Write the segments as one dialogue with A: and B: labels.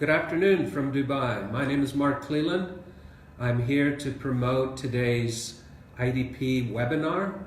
A: Good afternoon from Dubai. My name is Mark Cleland. I'm here to promote today's IDP webinar.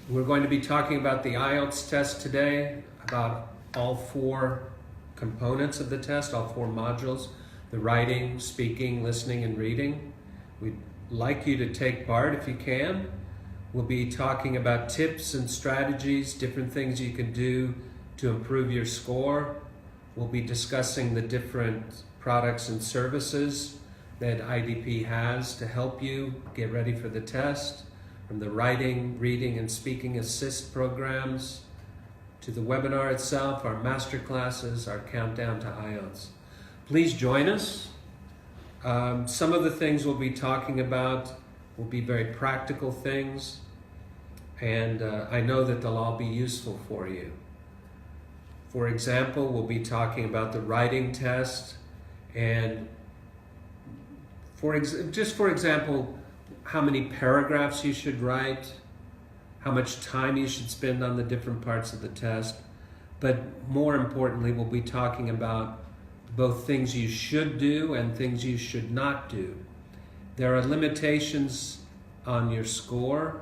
A: We're going to be talking about the IELTS test today, about all four components of the test, all four modules, the writing, speaking, listening, and reading. We'd like you to take part if you can. We'll be talking about tips and strategies, different things you can do to improve your score. We'll be discussing the different products and services that IDP has to help you get ready for the test, from the writing, reading, and speaking assist programs to the webinar itself, our masterclasses, our countdown to IELTS. Please join us. Some of the things we'll be talking about will be very practical things, and I know that they'll all be useful for you. For example, we'll be talking about the writing test and for example, how many paragraphs you should write, how much time you should spend on the different parts of the test. But more importantly, we'll be talking about both things you should do and things you should not do. There are limitations on your score.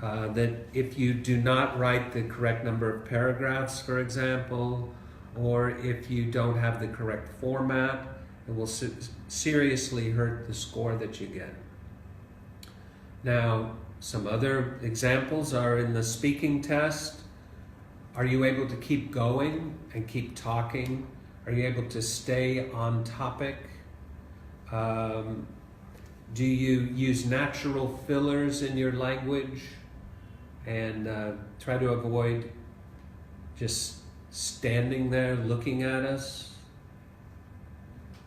A: That if you do not write the correct number of paragraphs, for example, or if you don't have the correct format, it will seriously hurt the score that you get. Now, some other examples are in the speaking test. Are you able to keep going and keep talking? Are you able to stay on topic? Do you use natural fillers in your language? And try to avoid just standing there looking at us,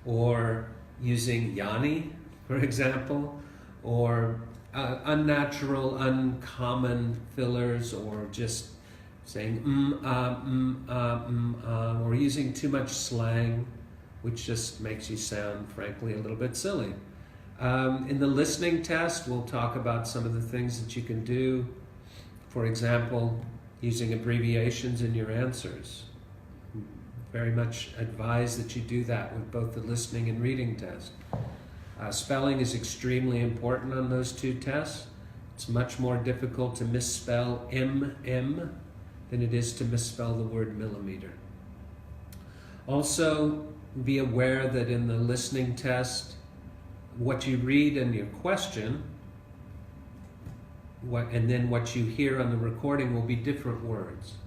A: or using yani, for example, or unnatural, uncommon fillers, or just saying or using too much slang, which just makes you sound, frankly, a little bit silly. In the listening test, we'll talk about some of the things that you can do. For example, using abbreviations in your answers. Very much advise that you do that with both the listening and reading test. Spelling is extremely important on those two tests. It's much more difficult to misspell mm than it is to misspell the word millimeter. Also, be aware that in the listening test, what you read in your question and then what you hear on the recording will be different words.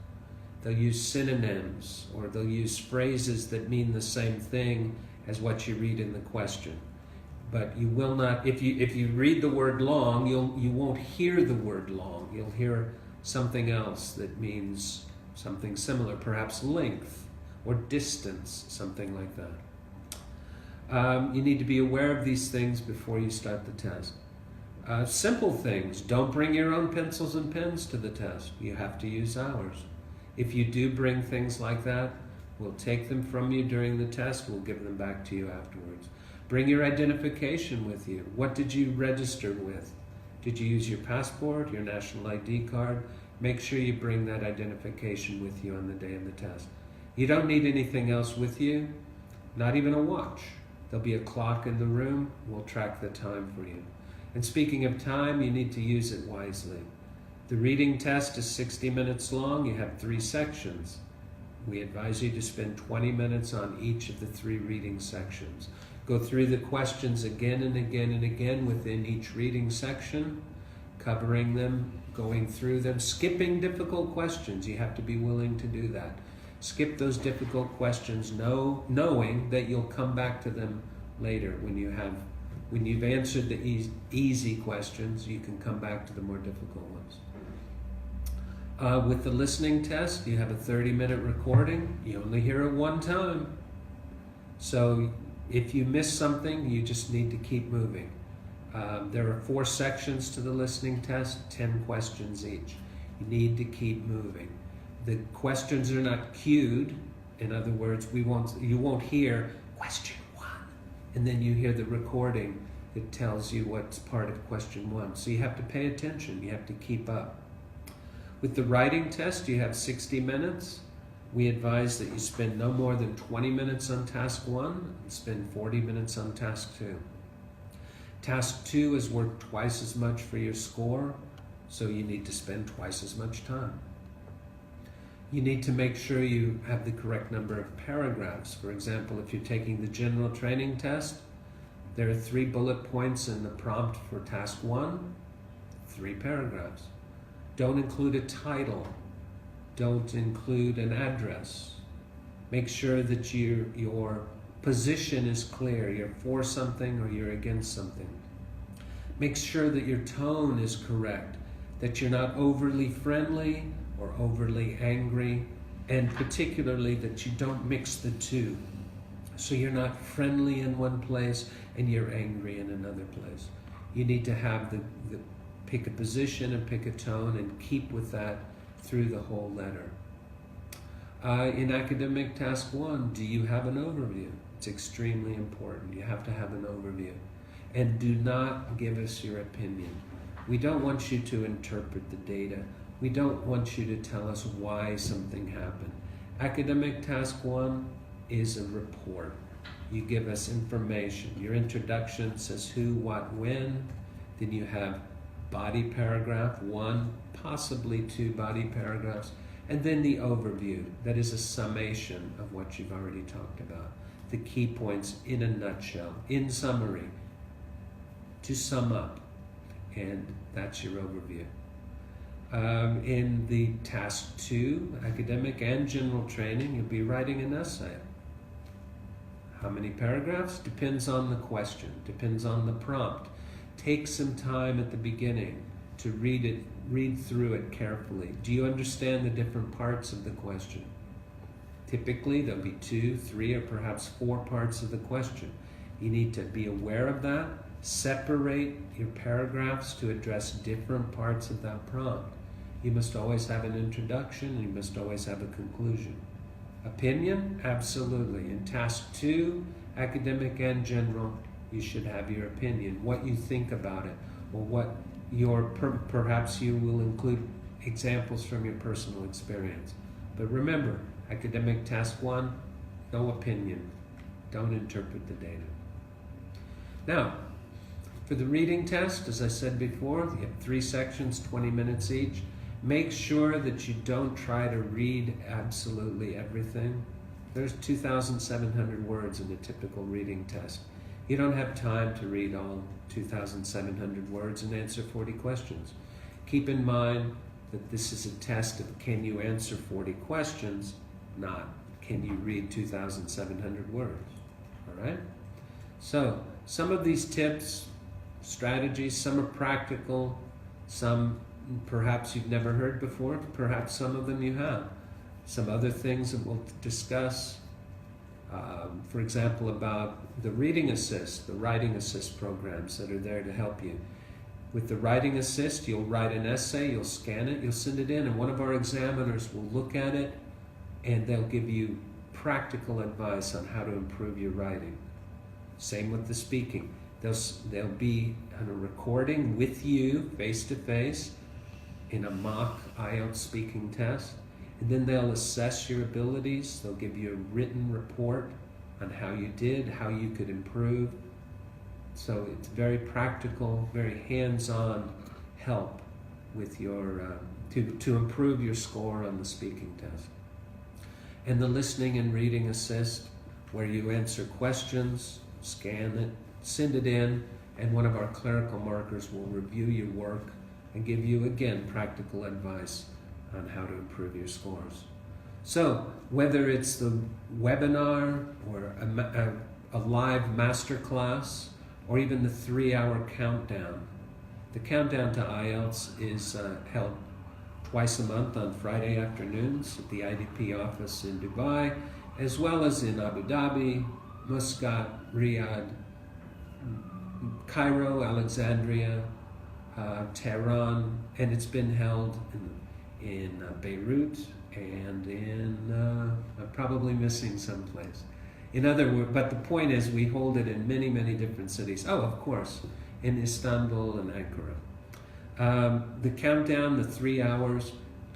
A: They'll use synonyms, or they'll use phrases that mean the same thing as what you read in the question. But you will not, if you read the word long, you won't hear the word long. You'll hear something else that means something similar, perhaps length or distance, something like that. You need to be aware of these things before you start the test. Simple things. Don't bring your own pencils and pens to the test. You have to use ours. If you do bring things like that, we'll take them from you during the test. We'll give them back to you afterwards. Bring your identification with you. What did you register with? Did you use your passport, your national ID card? Make sure you bring that identification with you on the day of the test. You don't need anything else with you, not even a watch. There'll be a clock in the room. We'll track the time for you. And speaking of time, you need to use it wisely. The reading test is 60 minutes long. You have 3 sections. We advise you to spend 20 minutes on each of the 3 reading sections. Go through the questions again and again and again within each reading section, covering them, going through them, skipping difficult questions. You have to be willing to do that. Skip those difficult questions, knowing that you'll come back to them later when you've answered the easy questions. You can come back to the more difficult ones. With the listening test, you have a 30-minute recording. You only hear it one time. So if you miss something, you just need to keep moving. There are 4 sections to the listening test, 10 questions each. You need to keep moving. The questions are not cued. In other words, you won't hear question 1, and then you hear the recording that tells you what's part of question 1. So you have to pay attention. You have to keep up. With the writing test, you have 60 minutes. we advise that you spend no more than 20 minutes on task 1 and spend 40 minutes on task 2. Task 2 is worth twice as much for your score, so you need to spend twice as much time. You need to make sure you have the correct number of paragraphs. For example, if you're taking the general training test, there are 3 bullet points in the prompt for task 1, 3 paragraphs. Don't include a title. Don't include an address. Make sure that your position is clear. You're for something or you're against something. Make sure that your tone is correct, that you're not overly friendly or overly angry, and particularly that you don't mix the two. So you're not friendly in one place and you're angry in another place. You need to have pick a position and pick a tone and keep with that through the whole letter. In academic task 1, do you have an overview? It's extremely important. You have to have an overview. And do not give us your opinion. We don't want you to interpret the data. We don't want you to tell us why something happened. Academic task 1 is a report. You give us information. Your introduction says who, what, when. Then you have body paragraph, 1, possibly 2 body paragraphs. And then the overview. That is a summation of what you've already talked about. The key points in a nutshell, in summary, to sum up. And that's your overview. In the task 2, academic and general training, you'll be writing an essay. How many paragraphs? Depends on the question, depends on the prompt. Take some time at the beginning to read through it carefully. Do you understand the different parts of the question? Typically, there'll be 2, 3, or perhaps 4 parts of the question. You need to be aware of that. Separate your paragraphs to address different parts of that prompt. You must always have an introduction, and you must always have a conclusion. Opinion? Absolutely. In task 2, academic and general, you should have your opinion, what you think about it, or what perhaps you will include examples from your personal experience. But remember, academic task 1, no opinion. Don't interpret the data. Now, for the reading test, as I said before, you have 3 sections, 20 minutes each. Make sure that you don't try to read absolutely everything. There's 2,700 words in a typical reading test. You don't have time to read all 2,700 words and answer 40 questions. Keep in mind that this is a test of can you answer 40 questions, not can you read 2,700 words. All right? So, some of these tips, strategies, some are practical, some perhaps you've never heard before, perhaps some of them you have. Some other things that we'll discuss, for example, about the reading assist, the writing assist programs that are there to help you. With the writing assist, you'll write an essay, you'll scan it, you'll send it in, and one of our examiners will look at it and they'll give you practical advice on how to improve your writing. Same with the speaking. They'll be on a recording with you face-to-face in a mock IELTS speaking test, and then they'll assess your abilities. They'll give you a written report on how you did, how you could improve. So it's very practical, very hands-on help with your to improve your score on the speaking test. And the listening and reading assist, where you answer questions, scan it, send it in, and one of our clerical markers will review your work and give you, again, practical advice on how to improve your scores. So, whether it's the webinar or a live masterclass or even the 3-hour countdown, the countdown to IELTS is held twice a month on Friday afternoons at the IDP office in Dubai, as well as in Abu Dhabi, Muscat, Riyadh, Cairo, Alexandria, Tehran, and it's been held in Beirut and I'm probably missing someplace. In other words, but the point is we hold it in many, many different cities. Oh, of course, in Istanbul and Ankara. The countdown, the 3 hours,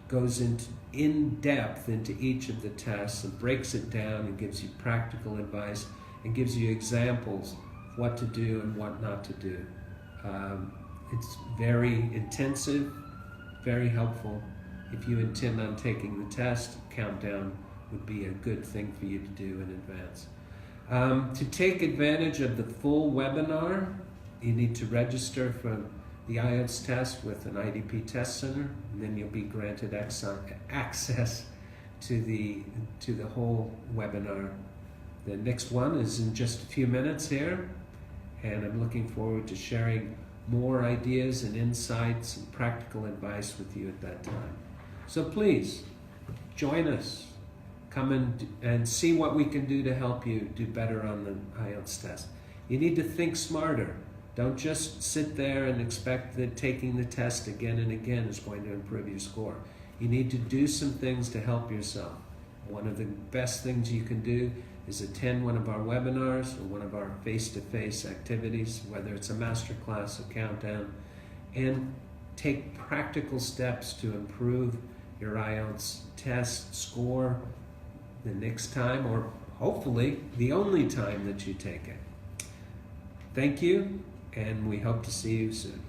A: goes into in depth into each of the tests and breaks it down and gives you practical advice and gives you examples of what to do and what not to do. It's very intensive, very helpful. If you intend on taking the test, Countdown would be a good thing for you to do in advance. To take advantage of the full webinar, you need to register for the IELTS test with an IDP test center, and then you'll be granted access to the whole webinar. The next one is in just a few minutes here, and I'm looking forward to sharing more ideas and insights and practical advice with you at that time. So please, join us. Come and see what we can do to help you do better on the IELTS test. You need to think smarter. Don't just sit there and expect that taking the test again and again is going to improve your score. You need to do some things to help yourself. One of the best things you can do is attend one of our webinars or one of our face-to-face activities, whether it's a Masterclass, a Countdown, and take practical steps to improve your IELTS test score the next time, or hopefully the only time that you take it. Thank you, and we hope to see you soon.